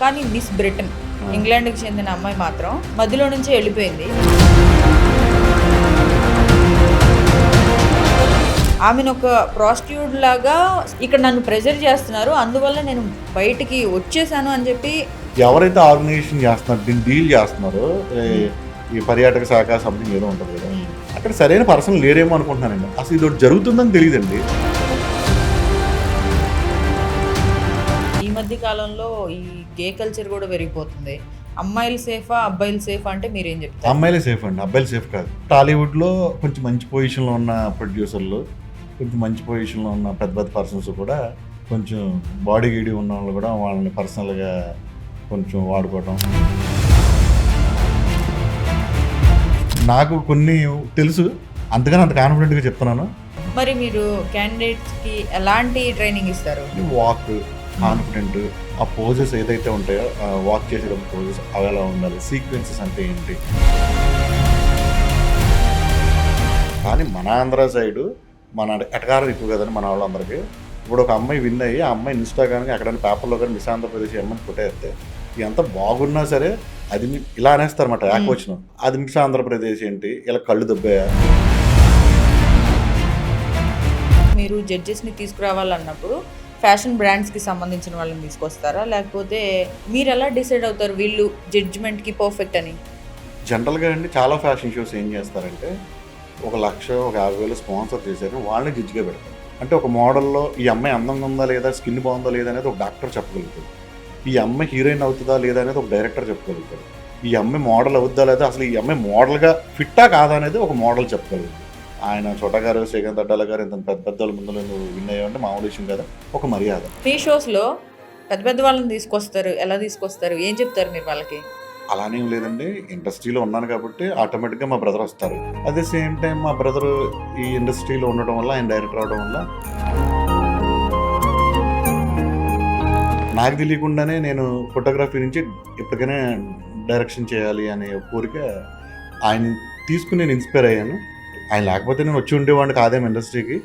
కానీ miss Britain ఇంగ్లాండ్కి చెందిన అమ్మాయి మాత్రం మధ్యలో నుంచి వెళ్ళిపోయింది. ఆమెను ఒక ప్రాస్టిట్యూట్ లాగా ఇక్కడ నన్ను ప్రెజర్ చేస్తున్నారు, అందువల్ల నేను బయటికి వచ్చేసాను అని చెప్పి ఎవరైతే ఆర్గనైజేషన్ చేస్తున్నారు, దీన్ని డీల్ చేస్తున్నారో ఈ పర్యాటక శాఖ సంథింగ్ ఏదో ఉంటుంది కదా, అక్కడ సరైన పర్సన్ లేరేమో అనుకుంటున్నానండి. అసలు ఇది ఒకటి జరుగుతుందని తెలియదండి. ఈ మధ్య కాలంలో ఈ గే కల్చర్ కూడా పెరిగిపోతుంది. అమ్మాయిలు సేఫా అబ్బాయిలు సేఫా అంటే మీరేం చెప్తారు? అమ్మాయిలే సేఫ్ అండి, అబ్బాయిలు సేఫ్ కాదు. టాలీవుడ్లో కొంచెం మంచి పొజిషన్లో ఉన్న ప్రొడ్యూసర్లు, కొంచెం మంచి పొజిషన్లో ఉన్న పెద్ద పెద్ద పర్సన్స్ కూడా కొంచెం బాడీ గీడి ఉన్న వాళ్ళు కూడా వాళ్ళని పర్సనల్గా కొంచెం వాడుకోవటం. నాకు కొన్ని తెలుసు, అంతగానే అంత కాన్ఫిడెంట్గా చెప్తున్నాను. మరి మీరు క్యాండిడేట్స్కి ఎలాంటి ట్రైనింగ్ ఇస్తారు? వాక్ కాన్ఫిడెంట్, ఆ పోజెస్ ఏదైతే ఉంటాయో వాక్ చేసేటప్పుడు పోజెస్ అవి ఎలా ఉండాలి, సీక్వెన్సెస్ అంటే ఏంటి. కానీ మన ఆంధ్ర సైడు మన ఎటకారం ఎక్కువ కదండి మన వాళ్ళందరికీ. ఇప్పుడు ఒక అమ్మాయి విన్ అయ్యి ఆ అమ్మాయి ఇన్స్టాగ్రామ్కి ఎక్కడైనా పేపర్లో కానీ మిస్ ఆంధ్రప్రదేశ్ ఏమని కొట్టేస్తే ఎంత బాగున్నా సరే అది ఇలా అనేస్తారన్నమాట. వచ్చిన అది మిస్ ఆంధ్రప్రదేశ్ ఏంటి, ఇలా కళ్ళు దొబ్బాయా. మీరు జడ్జెస్ని తీసుకురావాలన్నప్పుడు ఫ్యాషన్ బ్రాండ్స్కి సంబంధించిన వాళ్ళని తీసుకొస్తారా, లేకపోతే మీరు ఎలా డిసైడ్ అవుతారు వీళ్ళు జడ్జిమెంట్కి పర్ఫెక్ట్ అని? జనరల్గా అండి చాలా ఫ్యాషన్ షోస్ ఏం చేస్తారంటే 1,00,000 1,50,000 స్పాన్సర్ చేశారు, వాళ్ళని జడ్జిగా పెడతారు. అంటే ఒక మోడల్లో ఈ అమ్మాయి అందంగా ఉందా లేదా, స్కిన్ బాగుందా లేదా అనేది ఒక డాక్టర్ చెప్పగలుగుతాడు. ఈ అమ్మాయి హీరోయిన్ అవుతుందా లేదా అనేది ఒక డైరెక్టర్ చెప్పగలుగుతాడు. ఈ అమ్మాయి మోడల్ అవుతుందా లేదా, అసలు ఈ అమ్మాయి మోడల్గా ఫిట్టా కాదా అనేది ఒక మోడల్ చెప్పగలుగుతాడు. ఆయన చోటా గారు, శ్రీకాంత్ అడ్డాల గారు ఇంత పెద్ద పెద్ద వాళ్ళ ముందు నువ్వు విన్ అయ్యావంటే మామూలు విషయం కదా, ఒక మర్యాద. మీ షోస్లో పెద్ద పెద్ద వాళ్ళని తీసుకొస్తారు, ఎలా తీసుకొస్తారు, ఏం చెప్తారు మీరు వాళ్ళకి? అలానేం లేదండి, ఇండస్ట్రీలో ఉన్నాను కాబట్టి ఆటోమేటిక్గా మా బ్రదర్ వస్తారు. అట్ ది సేమ్ టైం మా బ్రదర్ ఈ ఇండస్ట్రీలో ఉండటం వల్ల, ఆయన డైరెక్టర్ అవడం వల్ల నాకు తెలియకుండానే నేను ఫోటోగ్రఫీ నుంచి ఎప్పటికైనా డైరెక్షన్ చేయాలి అనే కోరిక ఆయన తీసుకుని నేను ఇన్స్పైర్ అయ్యాను. ఆయన లేకపోతే నేను వచ్చి ఉండేవాడిని కాదేమో ఇండస్ట్రీకి.